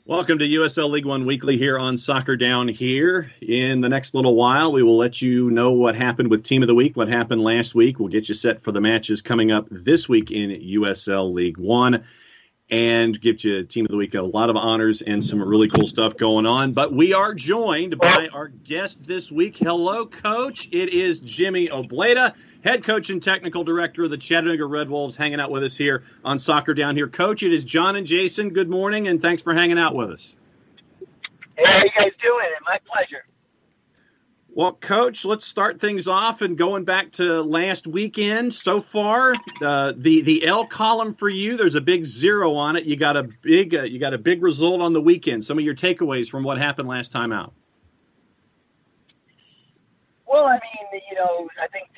Welcome to USL League One Weekly here on Soccer Down Here. In the next little while, we will let you know what happened with Team of the Week, what happened last week. We'll get you set for the matches coming up this week in USL League One and give you Team of the Week a lot of honors and some really cool stuff going on. But we are joined by our guest this week. Hello, Coach. It is Jimmy Obleda, head coach and technical director of the Chattanooga Red Wolves, hanging out with us here on Soccer Down Here. Coach, it is John and Jason. Good morning, and thanks for hanging out with us. Hey, how you guys doing? My pleasure. Well, Coach, let's start things off and going back to last weekend. So far, the L column for you, there's a big 0 on it. You got a big result on the weekend. Some of your takeaways from what happened last time out. Well, I mean, I think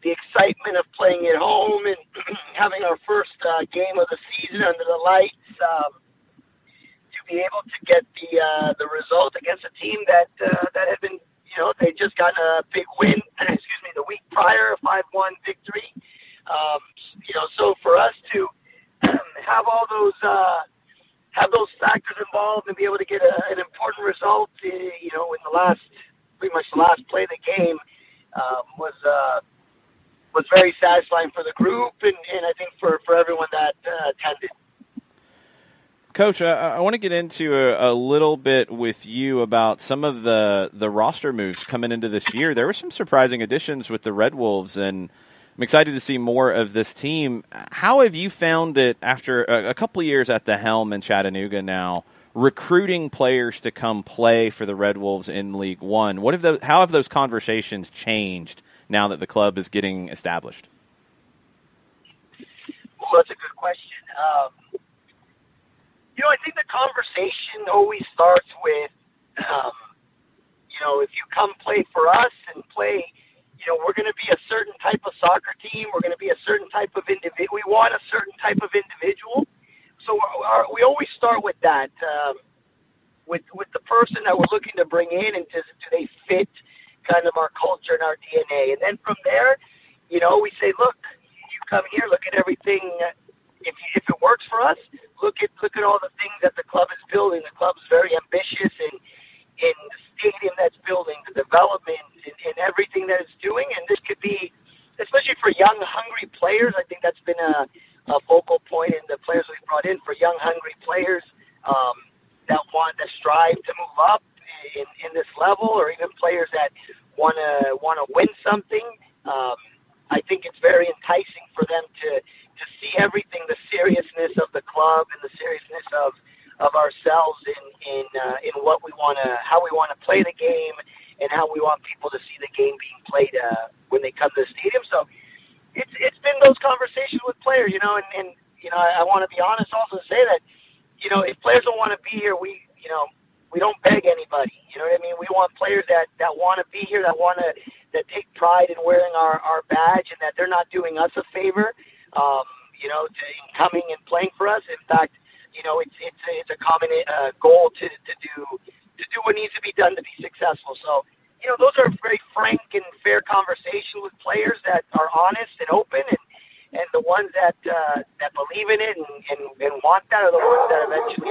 the excitement of playing at home and having our first game of the season under the lights, to be able to get the result against a team that had been, they just got a big win, the week prior, a 5-1 victory. So for us to have all those factors involved and be able to get an important result, in pretty much the last play of the game, was very satisfying for the group and I think for everyone that attended. Coach, I want to get into a little bit with you about some of the roster moves coming into this year. There were some surprising additions with the Red Wolves, and I'm excited to see more of this team. How have you found it after a couple of years at the helm in Chattanooga now, recruiting players to come play for the Red Wolves in League One? How have those conversations changed now that the club is getting established? Well, that's a good question. I think the conversation always starts with, if you come play for us and play, we're going to be a certain type of soccer team. We're going to be a certain type of individual. We want a certain type of individual. So we always start with that, with the person that we're looking to bring in, and do they fit kind of our culture and our DNA. And then from there, we say, look, you come here, look at everything. If it works for us, look at all the things that the club is building. The club's very ambitious in the stadium that's building, the development, and everything that it's doing. And this could be, especially for young, hungry players, I think that's been a focal point in the players we've brought in, for young, hungry players that strive to move up in this level, or even players that want to win something. I think it's very enticing for them to see everything, the seriousness of the club and the seriousness of ourselves in what we how we want to play the game, and how we want people to see the game being played when they come to the stadium. So it's been those conversations with players, and I want to be honest also to say that, if players don't want to be here, we don't beg anybody. You know what I mean? We want players that want to be here, that take pride in wearing our badge, and that they're not doing us a favor, in coming and playing for us. In fact, it's a common goal to do what needs to be done to be successful. So, those are very frank and fair conversations with players that are honest and open, and the ones that believe in it and want that are the ones that eventually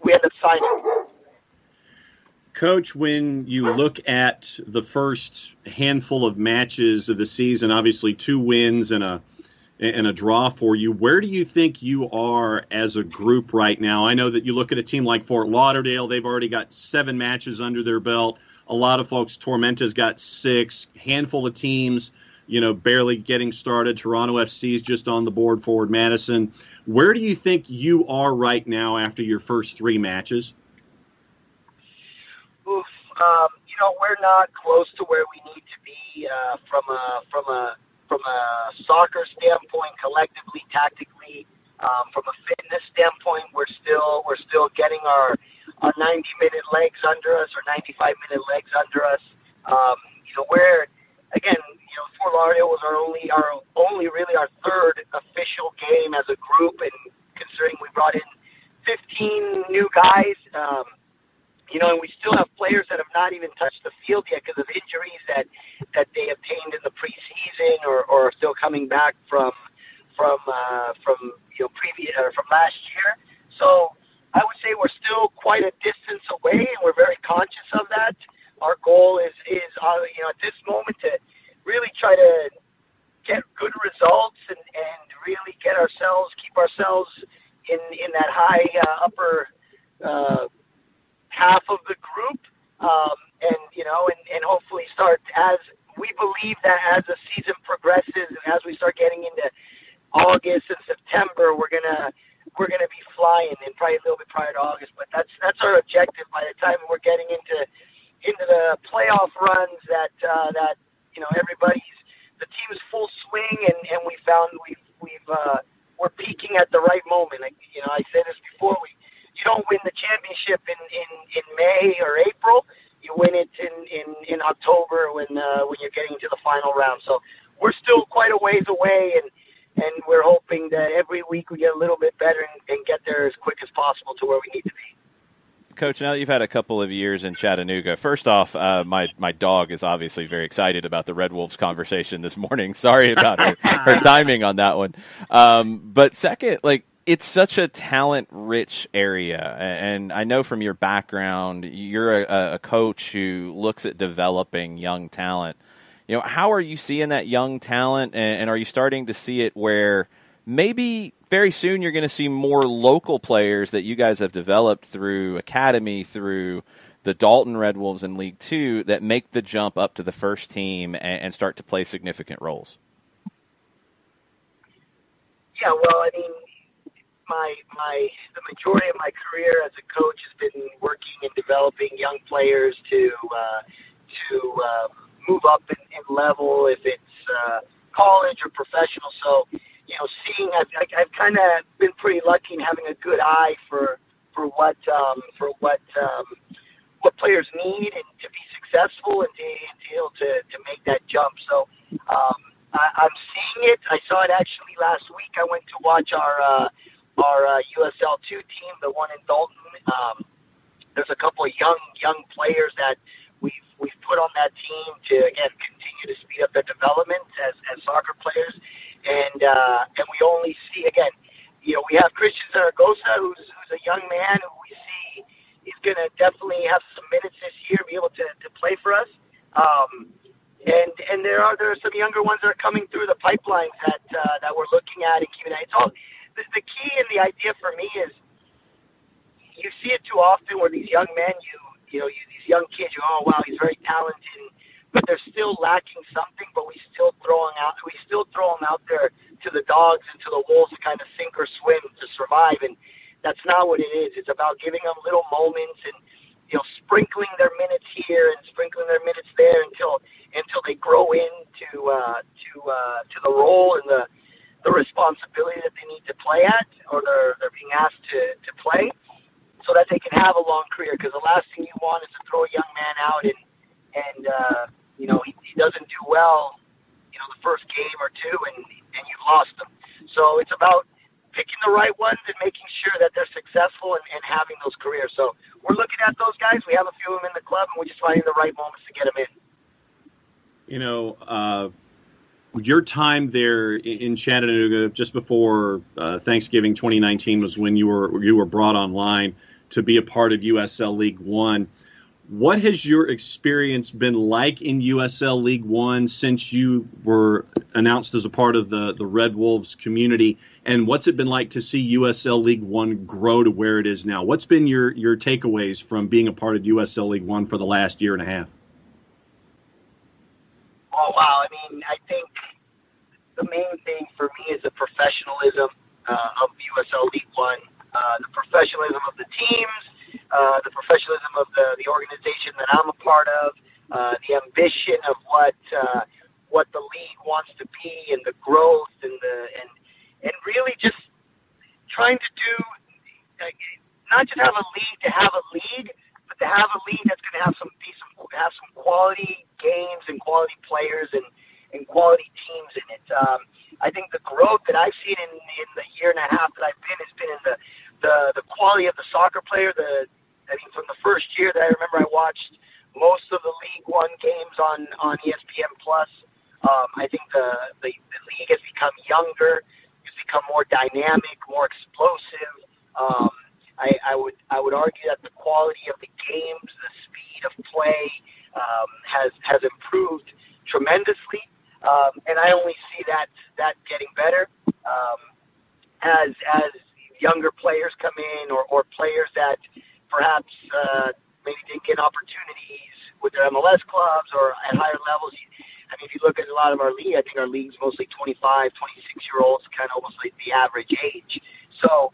we end up signing. Coach, when you look at the first handful of matches of the season, obviously 2 wins and a draw for you, where do you think you are as a group right now? I know that you look at a team like Fort Lauderdale, they've already got 7 matches under their belt. A lot of folks, Tormenta's got 6, handful of teams, barely getting started. Toronto FC's just on the board, Forward Madison. Where do you think you are right now after your first 3 matches? We're not close to where we need to be from a soccer standpoint, collectively, tactically. From a fitness standpoint, we're still getting our 90-minute legs under us, or 95-minute legs under us. Where again, Fort Lauderdale was our 3rd official game as a group, and considering we brought in 15 new guys. And we still have players that have not even touched the field yet because of injuries that they obtained in the preseason, or are still coming back from last year. So I would say we're still quite a distance away, and we're very conscious of that. Our goal is at this moment to really try to get good results and really keep ourselves in that high upper half of the group, and hopefully start, as we believe that as the season progresses and as we start getting into August and September, we're gonna be flying, and probably a little bit prior to August. But that's our objective. By the time we're getting into the playoff runs, that the team's full swing, and we found we're peaking at the right moment. I said this before. You don't win the championship in May or April. You win it in October when you're getting to the final round. So we're still quite a ways away, and we're hoping that every week we get a little bit better and get there as quick as possible to where we need to be. Coach, now that you've had a couple of years in Chattanooga, first off, my dog is obviously very excited about the Red Wolves conversation this morning. Sorry about her timing on that one. But second, it's such a talent-rich area, and I know from your background, you're a coach who looks at developing young talent. How are you seeing that young talent, and are you starting to see it where maybe very soon you're going to see more local players that you guys have developed through Academy, through the Dalton Red Wolves in League Two, that make the jump up to the first team and start to play significant roles? Yeah, well, the majority of my career as a coach has been working and developing young players to move up in level, if it's college or professional. So, I've kind of been pretty lucky in having a good eye for what players need and to be successful and to be able to make that jump. So I'm seeing it. I saw it actually last week. I went to watch our USL 2 team, the one in Dalton. There's a couple of young players that we've put on that team to, again, continue to speed up their development as soccer players. And we only see, again, we have Christian Zaragoza, who's a young man who we see is going to definitely have some minutes this year, be able to play for us. And there are some younger ones that are coming through the pipelines that we're looking at and keeping an eye. It's all the key and the idea for me is you see it too often where these young men, these young kids, oh wow, he's very talented, but they're still lacking something. But we still throw them out there to the dogs and to the wolves to kind of sink or swim to survive, and that's not what it is. It's about giving them little moments and sprinkling their minutes here and sprinkling their minutes there until they grow into the role and the responsibility that they need to play at, or they're being asked to play, so that they can have a long career. Because the last thing you want is to throw a young man out and he doesn't do well, the first game or two, and you've lost him. So it's about picking the right ones and making sure that they're successful and having those careers. So we're looking at those guys. We have a few of them in the club, and we're just finding the right moments to get them in. Your time there in Chattanooga just before Thanksgiving 2019 was when you were brought online to be a part of USL League One. What has your experience been like in USL League One since you were announced as a part of the Red Wolves community? And what's it been like to see USL League One grow to where it is now? What's been your takeaways from being a part of USL League One for the last year and a half? Oh, wow. I think the main thing for me is the professionalism of USL League One, the professionalism of the teams, the professionalism of the organization that I'm a part of, the ambition of what the league wants to be, and the growth, and really just trying to do, not just have a league to have a league, but to have a league that's going to have some quality games and quality players and quality teams in it. I think the growth that I've seen in the year and a half that I've been has been in the quality of the soccer player. From the first year that I remember, I watched most of the League One games on ESPN Plus. I think the league has become younger, it's become more dynamic, more explosive. I would argue that the quality of the games, the speed of play, has improved tremendously, and I only see that getting better as younger players come in, or players that perhaps maybe didn't get opportunities with their MLS clubs or at higher levels. I mean, if you look at a lot of our league, I think our league's mostly 25, 26-year-olds, kind of almost like the average age. So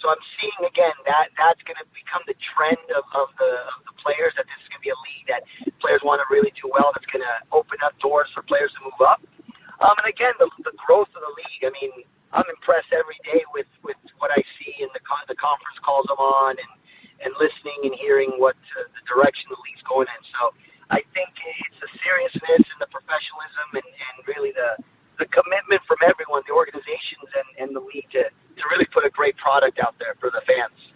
I'm seeing again that's going to become the trend of the players. That this is going to be a league that players want to really do well. That's going to open up doors for players to move up. And again, the growth of the league. I mean, I'm impressed every day with what I see in the conference calls I'm on, and listening and hearing what the direction the league's going in. So I think it's the seriousness and the professionalism and really the commitment from everyone, the organizations and the league to really put a great product out there for the fans.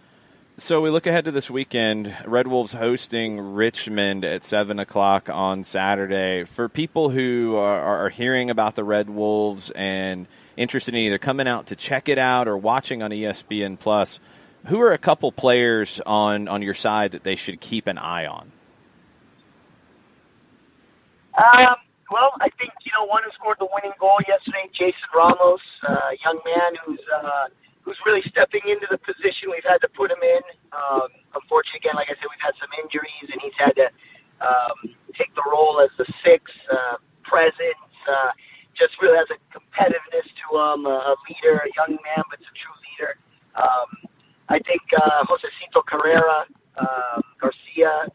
So we look ahead to this weekend, Red Wolves hosting Richmond at 7 o'clock on Saturday. For people who are hearing about the Red Wolves and interested in either coming out to check it out or watching on ESPN+, who are a couple players on your side that they should keep an eye on? Well, I think, one who scored the winning goal yesterday, Jason Ramos, a young man who's really stepping into the position we've had to put him in. Unfortunately, again, like I said, we've had some injuries, and he's had to take the role as the sixth presence. Just really has a competitiveness to him, a leader, a young man, but a true leader. I think Josecito Carrera, Garcia,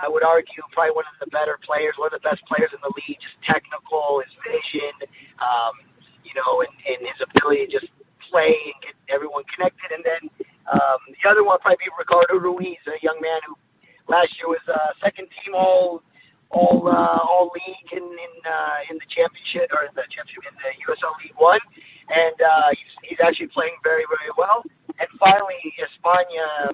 I would argue probably one of the better players, one of the best players in the league, just technical, his vision, and his ability to just play and get everyone connected. And then the other one would probably be Ricardo Ruiz, a young man who last year was second team all league in the championship, or in the USL League One, and he's actually playing very, very well. And finally, España.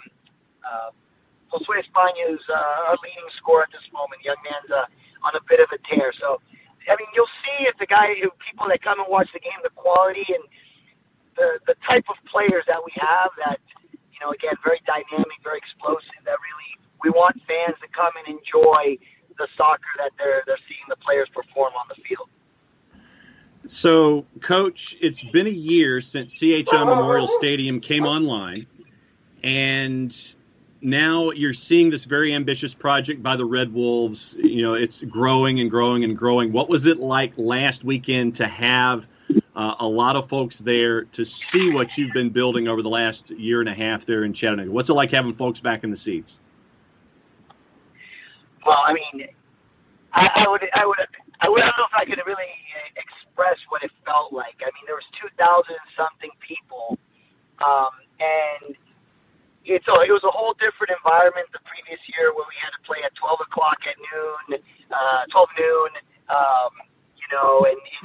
Josué España is our leading scorer at this moment. The young man's on a bit of a tear. So, I mean, you'll see if people that come and watch the game, the quality and the type of players that we have that, again, very dynamic, very explosive, that really we want fans to come and enjoy the soccer that they're seeing the players perform on the field. So, Coach, it's been a year since CHI Memorial Stadium came online, and now you're seeing this very ambitious project by the Red Wolves. It's growing and growing and growing. What was it like last weekend to have a lot of folks there to see what you've been building over the last year and a half there in Chattanooga? What's it like having folks back in the seats? Well, I mean, I don't know if I could really express what it felt like. I mean, there was 2,000 something people, and it was a whole different environment the previous year where we had to play at 12 o'clock at noon, 12 noon, and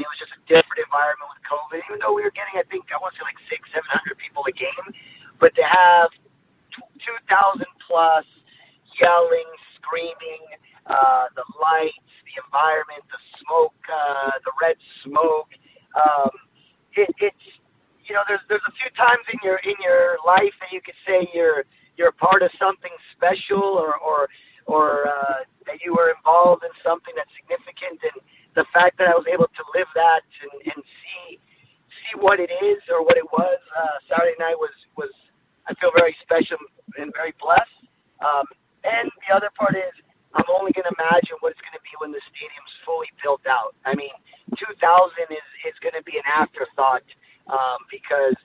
it was just a different environment with COVID, even though we were getting, I want to say like 600-700 people a game, but to have 2,000 plus yelling, screaming, the lights, the environment, the smoke, the red smoke, it's there's a few times in your life that you could say you're a part of something special or that you were involved in something that's significant, and the fact that I was able to live that and see what it is or what it was Saturday night was I feel very special and very blessed. And the other part is I'm only going to imagine what it's going to be when the stadium's fully built out. I mean, 2,000 is going to be an afterthought. Because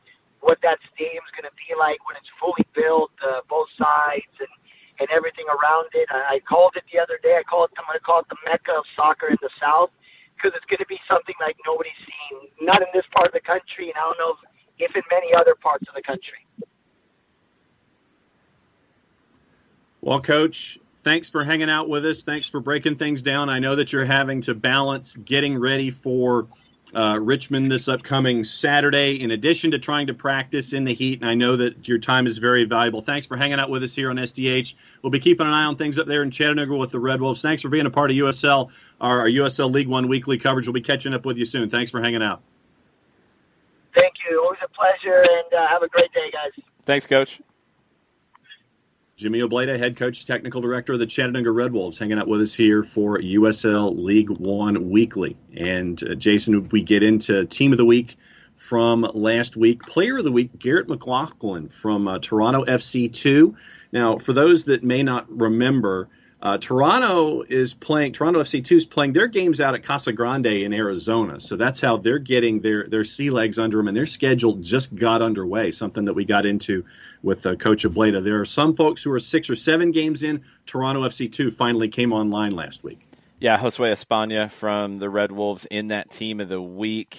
what that stadium's going to be like when it's fully built, both sides and everything around it. I called it the other day. I'm going to call it the Mecca of soccer in the South, because it's going to be something like nobody's seen, not in this part of the country, and I don't know if in many other parts of the country. Well, Coach, thanks for hanging out with us. Thanks for breaking things down. I know that you're having to balance getting ready for Richmond this upcoming Saturday, in addition to trying to practice in the heat, and I know that your time is very valuable. Thanks for hanging out with us here on SDH. We'll be keeping an eye on things up there in Chattanooga with the Red Wolves. Thanks for being a part of USL, our USL League One weekly coverage. We'll be catching up with you soon. Thanks for hanging out. Thank you. you. Always a pleasure, and have a great day, guys. Thanks, Coach. Jimmy Obleda, head coach, technical director of the Chattanooga Red Wolves, hanging out with us here for USL League One Weekly. And Jason, we get into Team of the Week from last week. Player of the Week, Garrett McLaughlin from Toronto FC2. Now, for those that may not remember, Toronto FC2 is playing their games out at Casa Grande in Arizona. So that's how they're getting their sea legs under them, and their schedule just got underway, something that we got into with Coach Obleda. There are some folks who are 6 or 7 games in. Toronto FC2 finally came online last week. Yeah, Josue España from the Red Wolves in that Team of the Week.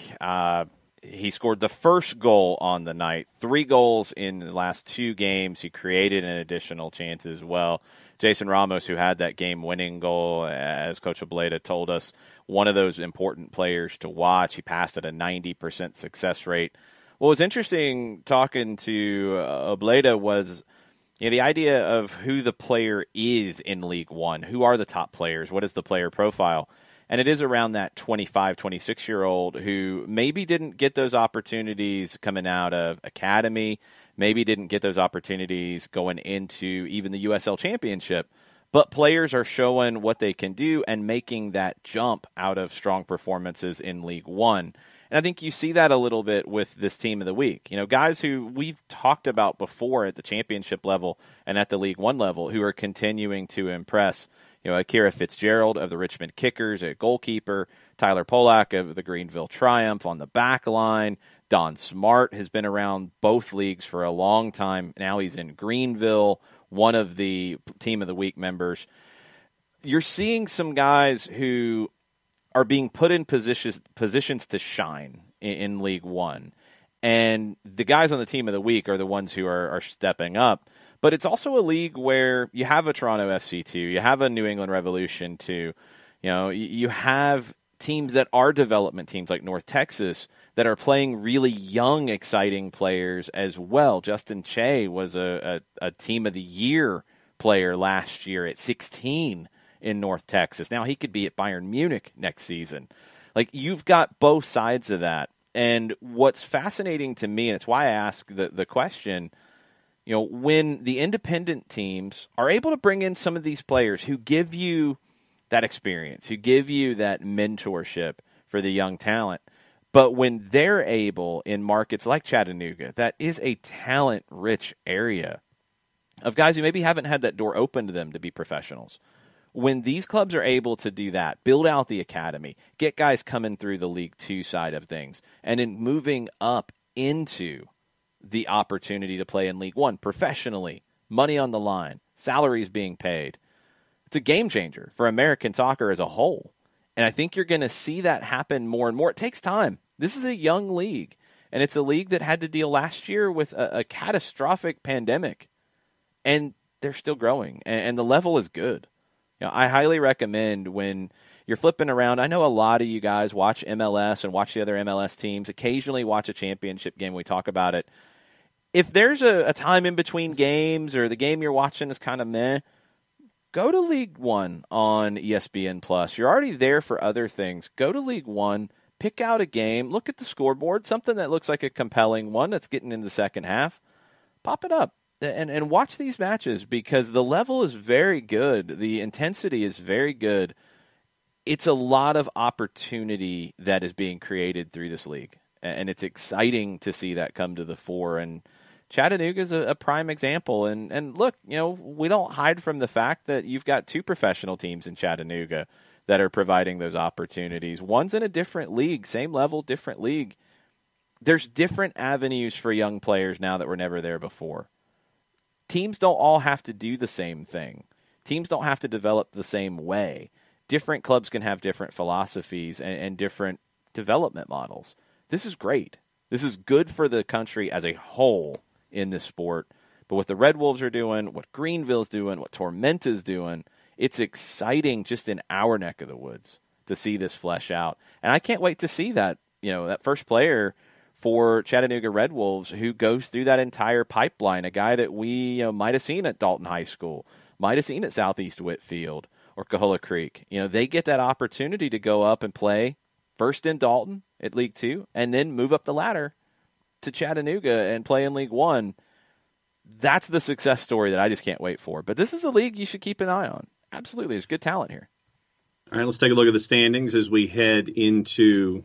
He scored the first goal on the night, 3 goals in the last 2 games. He created an additional chance as well. Jason Ramos, who had that game-winning goal, as Coach Obleda told us, one of those important players to watch. He passed at a 90% success rate. What was interesting talking to Obleda was the idea of who the player is in League One. Who are the top players? What is the player profile? And it is around that 25, 26-year-old who maybe didn't get those opportunities coming out of academy, maybe didn't get those opportunities going into even the USL Championship. But players are showing what they can do and making that jump out of strong performances in League One. And I think you see that a little bit with this Team of the Week. Guys who we've talked about before at the championship level and at the League One level who are continuing to impress. Akira Fitzgerald of the Richmond Kickers at goalkeeper, Tyler Polak of the Greenville Triumph on the back line. Don Smart has been around both leagues for a long time. Now he's in Greenville, one of the Team of the Week members. You're seeing some guys who are being put in positions to shine in League One. And the guys on the Team of the Week are the ones who are stepping up. But it's also a league where you have a Toronto FC2, you have a New England Revolution 2, you have teams that are development teams like North Texas that are playing really young, exciting players as well. Justin Che was a Team of the Year player last year at 16 in North Texas. Now he could be at Bayern Munich next season. You've got both sides of that. And what's fascinating to me, and it's why I ask the question, when the independent teams are able to bring in some of these players who give you that experience, who give you that mentorship for the young talent, but when they're able in markets like Chattanooga, that is a talent-rich area of guys who maybe haven't had that door open to them to be professionals. When these clubs are able to do that, build out the academy, get guys coming through the League Two side of things, and then moving up into the opportunity to play in League One professionally, money on the line, salaries being paid. It's a game changer for American soccer as a whole. And I think you're going to see that happen more and more. It takes time. This is a young league, and it's a league that had to deal last year with a catastrophic pandemic. And they're still growing, and the level is good. I highly recommend when you're flipping around. I know a lot of you guys watch MLS and watch the other MLS teams, occasionally watch a championship game. We talk about it. If there's a time in between games or the game you're watching is kind of meh, go to League One on ESPN+. You're already there for other things. Go to League One, pick out a game, look at the scoreboard, something that looks like a compelling one that's getting in the second half. Pop it up and watch these matches because the level is very good. The intensity is very good. It's a lot of opportunity that is being created through this league, and it's exciting to see that come to the fore. And Chattanooga is a prime example. And look, we don't hide from the fact that you've got 2 professional teams in Chattanooga that are providing those opportunities. One's in a different league, same level, different league. There's different avenues for young players now that were never there before. Teams don't all have to do the same thing. Teams don't have to develop the same way. Different clubs can have different philosophies and different development models. This is great. This is good for the country as a whole in this sport. But what the Red Wolves are doing, what Greenville's doing, what Tormenta's doing, it's exciting just in our neck of the woods to see this flesh out. And I can't wait to see that, that first player for Chattanooga Red Wolves who goes through that entire pipeline, a guy that we might have seen at Dalton High School, might have seen at Southeast Whitfield or Coahulla Creek. They get that opportunity to go up and play first in Dalton at League Two and then move up the ladder to Chattanooga and play in League One. That's the success story that I just can't wait for. But this is a league you should keep an eye on. Absolutely. There's good talent here. All right, let's take a look at the standings as we head into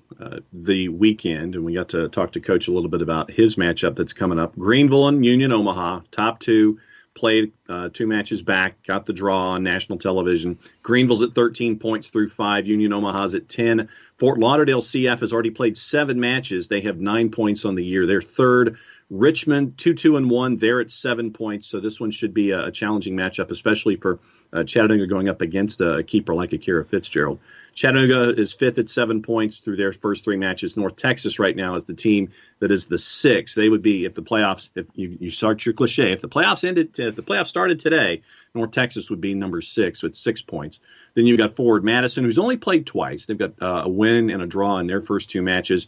the weekend. And we got to talk to Coach a little bit about his matchup that's coming up. Greenville and Union Omaha, top two, played 2 matches back, got the draw on national television. Greenville's at 13 points through 5. Union Omaha's at 10. Fort Lauderdale CF has already played 7 matches. They have 9 points on the year. They're third. Richmond, 2-2-1. They're at 7 points. So this one should be a challenging matchup, especially for Chattanooga going up against a keeper like Akira Fitzgerald. Chattanooga is 5th at 7 points through their first 3 matches. North Texas right now is the team that is the 6th. They would be, if the playoffs, if you start your cliche, if the playoffs started today, North Texas would be number 6 with 6 points. Then you've got Forward Madison, who's only played twice. They've got a win and a draw in their first 2 matches.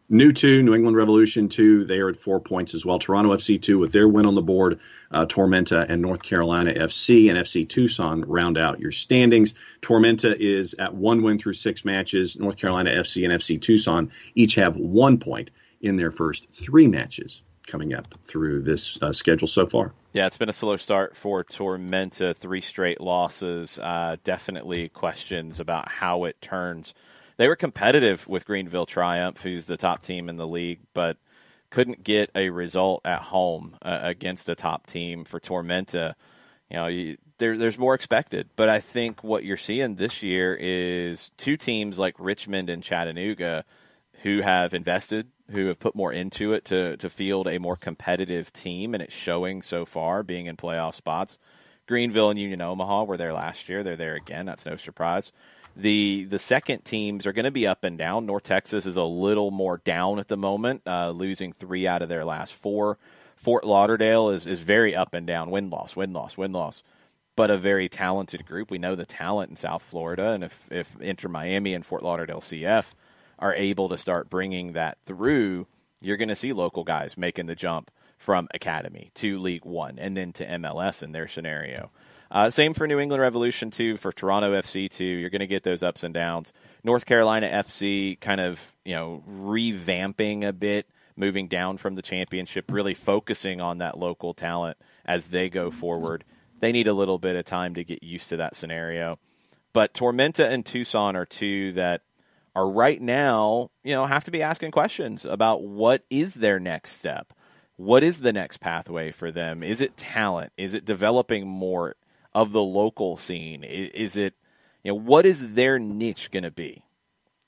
New 2, New England Revolution 2, they are at 4 points as well. Toronto FC 2 with their win on the board. Tormenta and North Carolina FC and FC Tucson round out your standings. Tormenta is at 1 win through 6 matches. North Carolina FC and FC Tucson each have 1 point in their first 3 matches coming up through this schedule so far. Yeah, it's been a slow start for Tormenta, 3 straight losses. Definitely questions about how it turns. They were competitive with Greenville Triumph, who's the top team in the league, but couldn't get a result at home against a top team for Tormenta. There's more expected, but I think what you're seeing this year is 2 teams like Richmond and Chattanooga who have invested, who have put more into it to field a more competitive team, and it's showing so far, being in playoff spots. Greenville and Union Omaha were there last year. They're there again. That's no surprise. The second teams are going to be up and down. North Texas is a little more down at the moment, losing 3 out of their last 4. Fort Lauderdale is very up and down, win-loss, but a very talented group. We know the talent in South Florida, and if Inter Miami and Fort Lauderdale CF are able to start bringing that through, you're going to see local guys making the jump from Academy to League One and then to MLS in their scenario. Same for New England Revolution 2, for Toronto FC 2. You're going to get those ups and downs. North Carolina FC kind of, revamping a bit, moving down from the championship, really focusing on that local talent as they go forward. They need a little bit of time to get used to that scenario. But Tormenta and Tucson are 2 that are right now, have to be asking questions about what is their next step. What is the next pathway for them? Is it talent? Is it developing more of the local scene? Is it, what is their niche going to be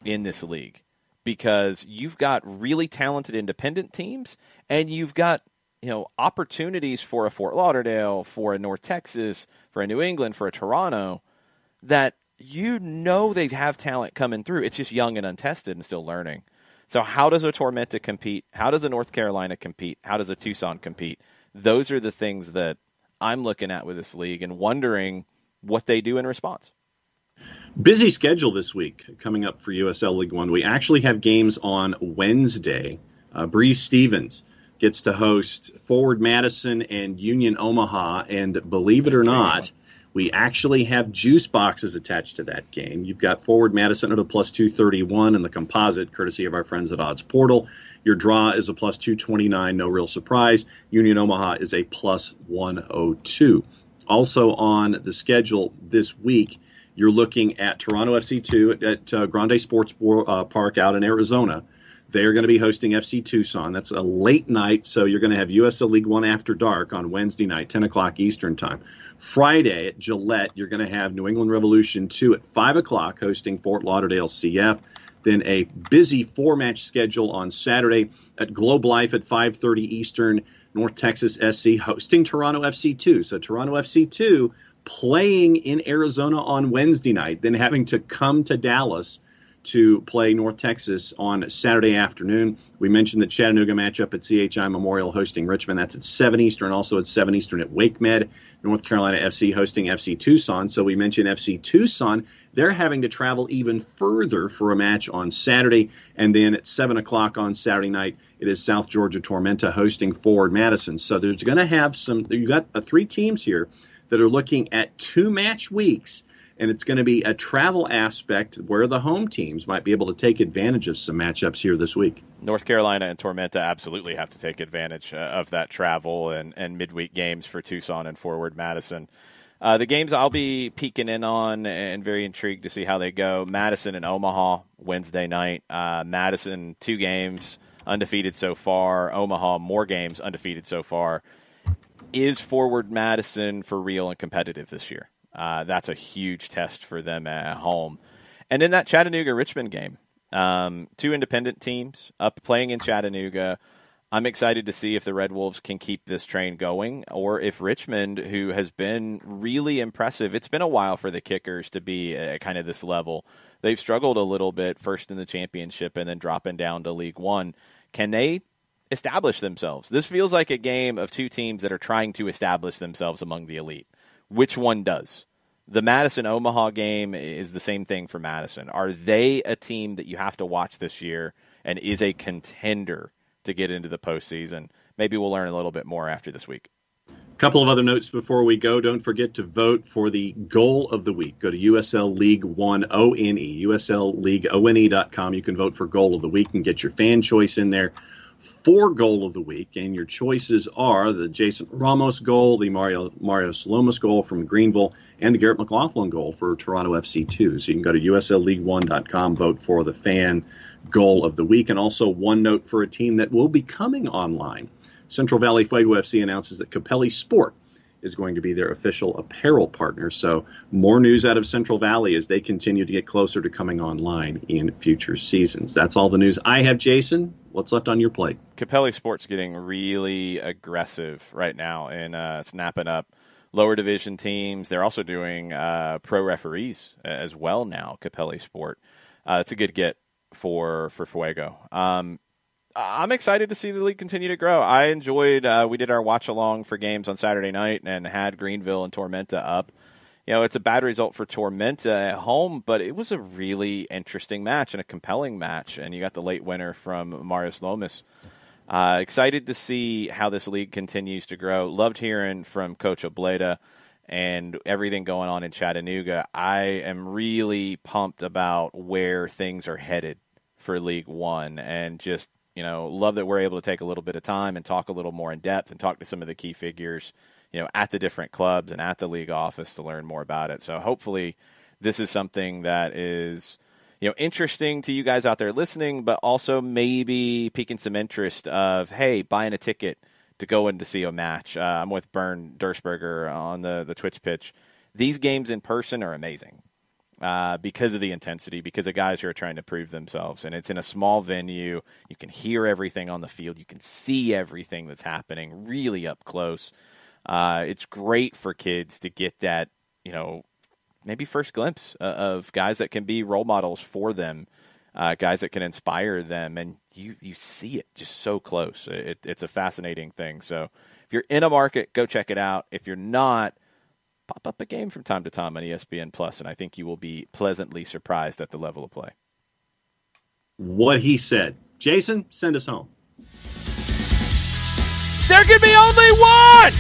in this league? Because you've got really talented independent teams, and you've got, opportunities for a Fort Lauderdale, for a North Texas, for a New England, for a Toronto, that they have talent coming through. It's just young and untested and still learning. So how does a Tormenta compete? How does a North Carolina compete? How does a Tucson compete? Those are the things that I'm looking at with this league and wondering what they do in response. Busy schedule this week coming up for USL League One. We actually have games on Wednesday. Breeze Stevens gets to host Forward Madison and Union Omaha, and believe it or not, we actually have juice boxes attached to that game. You've got Forward Madison at a plus 231 in the composite, courtesy of our friends at Odds Portal. Your draw is a plus 229, no real surprise. Union Omaha is a plus 102. Also on the schedule this week, you're looking at Toronto FC 2 at Grande Sports Park out in Arizona. They're going to be hosting FC Tucson. That's a late night, so you're going to have USL League One After Dark on Wednesday night, 10 o'clock Eastern Time. Friday at Gillette, you're going to have New England Revolution 2 at 5 o'clock hosting Fort Lauderdale CF. Then a busy 4-match schedule on Saturday at Globe Life at 5:30 Eastern, North Texas SC hosting Toronto FC 2. So Toronto FC 2 playing in Arizona on Wednesday night, then having to come to Dallas to play North Texas on Saturday afternoon. We mentioned the Chattanooga matchup at CHI Memorial hosting Richmond. That's at 7 Eastern, also at 7 Eastern at Wake Med. North Carolina FC hosting FC Tucson. So we mentioned FC Tucson. They're having to travel even further for a match on Saturday. And then at 7 o'clock on Saturday night, it is South Georgia Tormenta hosting Forward Madison. So there's going to have you've got 3 teams here that are looking at 2-match weeks And it's going to be a travel aspect where the home teams might be able to take advantage of some matchups here this week. North Carolina and Tormenta absolutely have to take advantage of that travel and midweek games for Tucson and Forward Madison. The games I'll be peeking in on and very intrigued to see how they go. Madison and Omaha, Wednesday night. Madison, 2 games, undefeated so far. Omaha, more games, undefeated so far. Is Forward Madison for real and competitive this year? That's a huge test for them at home. And in that Chattanooga-Richmond game, 2 independent teams up playing in Chattanooga. I'm excited to see if the Red Wolves can keep this train going, or if Richmond, who has been really impressive, it's been a while for the Kickers to be at kind of this level. They've struggled a little bit, first in the championship and then dropping down to League One. Can they establish themselves? This feels like a game of 2 teams that are trying to establish themselves among the elite. Which one does? The Madison-Omaha game is the same thing for Madison. Are they a team that you have to watch this year and is a contender to get into the postseason? Maybe we'll learn a little bit more after this week. A couple of other notes before we go. Don't forget to vote for the goal of the week. Go to USL League One ONE, USLLeagueONE.com. You can vote for goal of the week and get your fan choice in there for goal of the week. And your choices are the Jason Ramos goal, the Mario Salomas goal from Greenville, and the Garrett McLaughlin goal for Toronto FC2. So you can go to USLLeague1.com, vote for the fan goal of the week. And also one note for a team that will be coming online. Central Valley Fuego FC announces that Capelli Sport is going to be their official apparel partner. So more news out of Central Valley as they continue to get closer to coming online in future seasons. That's all the news I have, Jason. What's left on your plate? Capelli Sport's getting really aggressive right now and snapping up lower division teams. They're also doing pro referees as well now, Capelli Sport. It's a good get for Fuego. I'm excited to see the league continue to grow. I enjoyed, we did our watch along for games on Saturday night and had Greenville and Tormenta up. You know, it's a bad result for Tormenta at home, but it was a really interesting match and a compelling match. And you got the late winner from Marius Lomas. Excited to see how this league continues to grow. Loved hearing from Coach Obleda and everything going on in Chattanooga. I am really pumped about where things are headed for League One, and just, you know, love that we're able to take a little bit of time and talk a little more in depth and talk to some of the key figures, you know, at the different clubs and at the league office to learn more about it. So hopefully this is something that is, you know, interesting to you guys out there listening, but also maybe piquing some interest of, hey, buying a ticket to go in to see a match. I'm with Bern Dursberger on the Twitch pitch. These games in person are amazing because of the intensity, because of guys who are trying to prove themselves. And it's in a small venue. You can hear everything on the field. You can see everything that's happening really up close. It's great for kids to get that, you know, maybe first glimpse of guys that can be role models for them, guys that can inspire them, and you see it just so close. It's a fascinating thing. So if you're in a market, go check it out. If you're not, pop up a game from time to time on ESPN Plus, and I think you will be pleasantly surprised at the level of play. What he said. Jason, send us home. There can be only one!